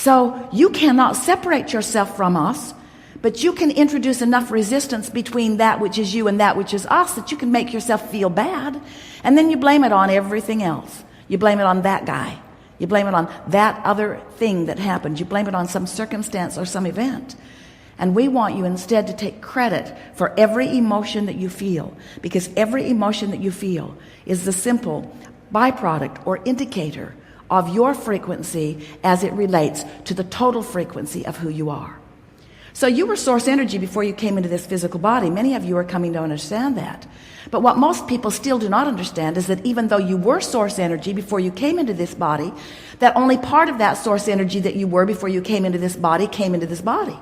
So you cannot separate yourself from us, but you can introduce enough resistance between that which is you and that which is us that you can make yourself feel bad. And then you blame it on everything else. You blame it on that guy. You blame it on that other thing that happened. You blame it on some circumstance or some event. And we want you instead to take credit for every emotion that you feel, because every emotion that you feel is the simple byproduct or indicator of your frequency as it relates to the total frequency of who you are. So you were source energy before you came into this physical body. Many of you are coming to understand that. But what most people still do not understand is that even though you were source energy before you came into this body, that only part of that source energy that you were before you came into this body came into this body.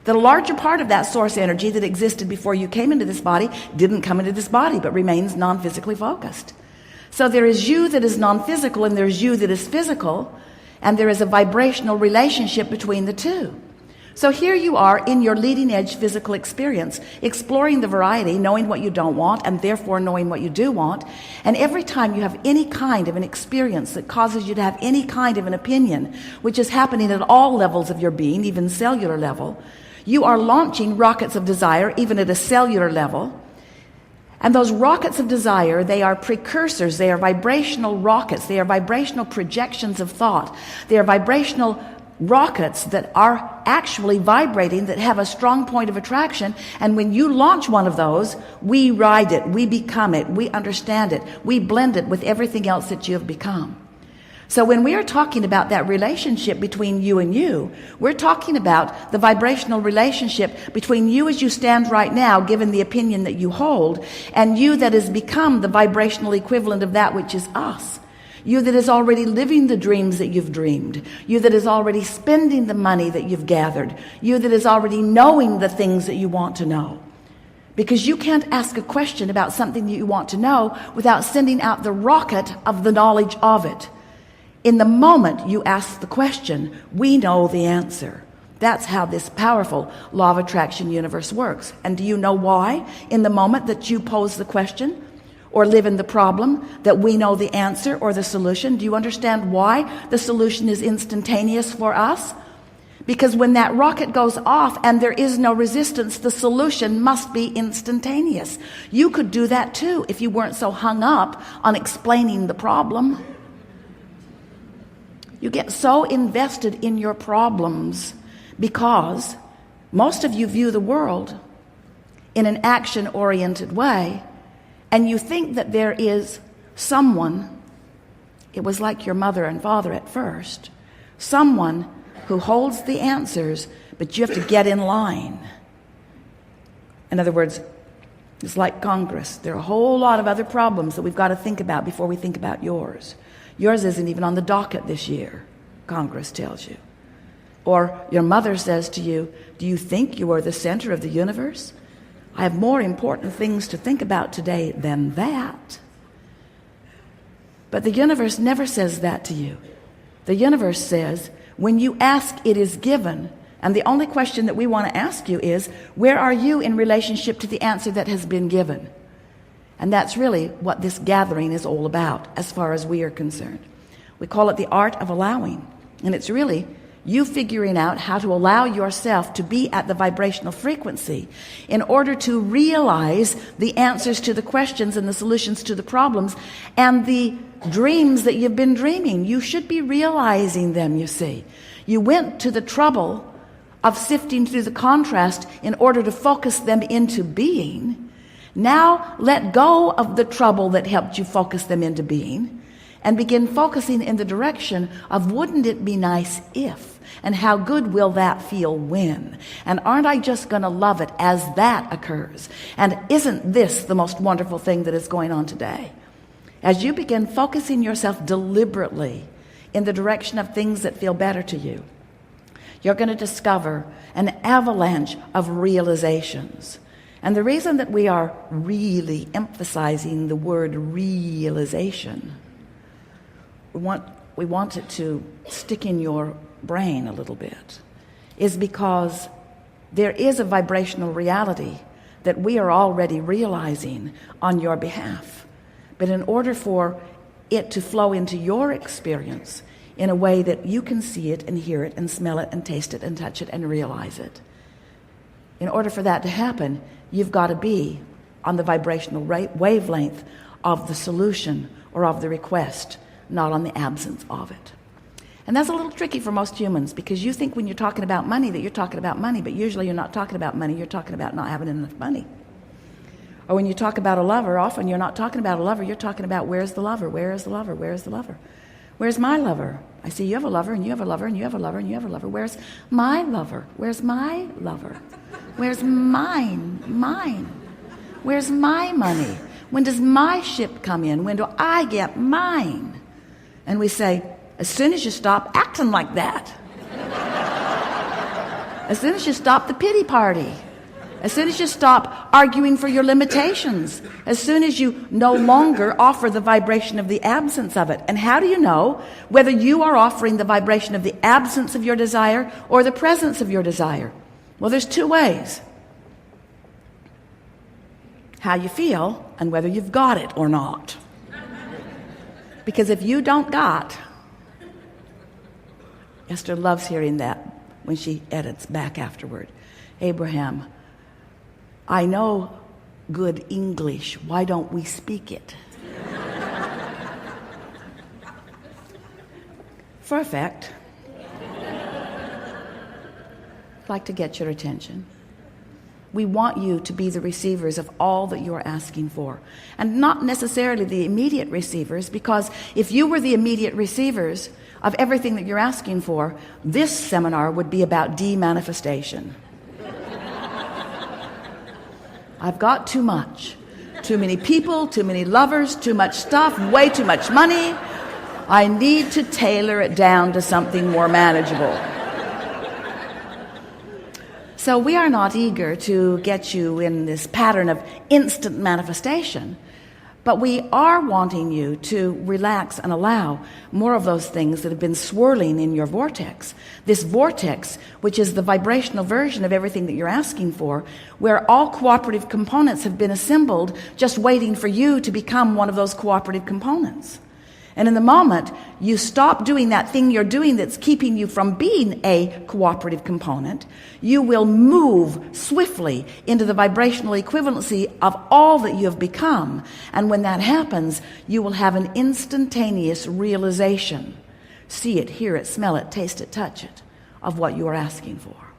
That a larger part of that source energy that existed before you came into this body didn't come into this body, but remains non-physically focused. So there is you that is non-physical, and there's you that is physical, and there is a vibrational relationship between the two. So here you are in your leading edge physical experience, exploring the variety, knowing what you don't want, and therefore knowing what you do want. And every time you have any kind of an experience that causes you to have any kind of an opinion, which is happening at all levels of your being, even cellular level, you are launching rockets of desire, even at a cellular level. And those rockets of desire, they are precursors, they are vibrational rockets, they are vibrational projections of thought, they are vibrational rockets that are actually vibrating, that have a strong point of attraction. And when you launch one of those, we ride it, we become it, we understand it, we blend it with everything else that you have become. So when we are talking about that relationship between you and you, we're talking about the vibrational relationship between you as you stand right now, given the opinion that you hold, and you that has become the vibrational equivalent of that which is us. You that is already living the dreams that you've dreamed. You that is already spending the money that you've gathered. You that is already knowing the things that you want to know. Because you can't ask a question about something that you want to know without sending out the rocket of the knowledge of it. In the moment you ask the question, we know the answer. That's how this powerful law of attraction universe works. And do you know why? In the moment that you pose the question, or live in the problem, that we know the answer or the solution. Do you understand why the solution is instantaneous for us? Because when that rocket goes off and there is no resistance, the solution must be instantaneous. You could do that too if you weren't so hung up on explaining the problem. You get so invested in your problems because most of you view the world in an action-oriented way. And you think that there is someone, it was like your mother and father at first, someone who holds the answers, but you have to get in line. In other words, it's like Congress. There are a whole lot of other problems that we've got to think about before we think about yours. Yours isn't even on the docket this year, Congress tells you. Or your mother says to you, do you think you are the center of the universe? I have more important things to think about today than that. But the universe never says that to you. The universe says, when you ask, it is given. And the only question that we want to ask you is, where are you in relationship to the answer that has been given? And that's really what this gathering is all about, as far as we are concerned. We call it the art of allowing. And it's really you figuring out how to allow yourself to be at the vibrational frequency in order to realize the answers to the questions and the solutions to the problems and the dreams that you've been dreaming. You should be realizing them, you see. You went to the trouble of sifting through the contrast in order to focus them into being. Now let go of the trouble that helped you focus them into being and begin focusing in the direction of, wouldn't it be nice if? And how good will that feel when? And aren't I just going to love it as that occurs? And isn't this the most wonderful thing that is going on today? As you begin focusing yourself deliberately in the direction of things that feel better to you, you're going to discover an avalanche of realizations. And the reason that we are really emphasizing the word realization, we want it to stick in your brain a little bit, is because there is a vibrational reality that we are already realizing on your behalf. But in order for it to flow into your experience, in a way that you can see it and hear it and smell it and taste it and touch it and realize it. In order for that to happen, you've got to be on the vibrational wavelength of the solution or of the request, not on the absence of it. And that's a little tricky for most humans, because you think when you're talking about money that you're talking about money, but usually you're not talking about money, you're talking about not having enough money. Or when you talk about a lover, often you're not talking about a lover, you're talking about where's the lover, where is the lover, where is the lover? Where's my lover? I see you have a lover, and you have a lover, and you have a lover, and you have a lover. Where's my lover? Where's my lover? Where's mine? Where's my money? When does my ship come in? When do I get mine? And we say, as soon as you stop acting like that. As soon as you stop the pity party. As soon as you stop arguing for your limitations. As soon as you no longer offer the vibration of the absence of it. And how do you know whether you are offering the vibration of the absence of your desire or the presence of your desire? Well, there's two ways. How you feel and whether you've got it or not. Because if you don't got, Esther loves hearing that when she edits back afterward. Abraham, I know good English. Why don't we speak it? For effect. I'd like to get your attention. We want you to be the receivers of all that you're asking for, and not necessarily the immediate receivers, because if you were the immediate receivers of everything that you're asking for, this seminar would be about demanifestation. I've got too much. Too many people, too many lovers, too much stuff, way too much money. I need to tailor it down to something more manageable. So we are not eager to get you in this pattern of instant manifestation, but we are wanting you to relax and allow more of those things that have been swirling in your vortex. This vortex, which is the vibrational version of everything that you're asking for, where all cooperative components have been assembled, just waiting for you to become one of those cooperative components. And in the moment you stop doing that thing you're doing that's keeping you from being a cooperative component, you will move swiftly into the vibrational equivalency of all that you have become. And when that happens, you will have an instantaneous realization. See it, hear it, smell it, taste it, touch it, of what you are asking for.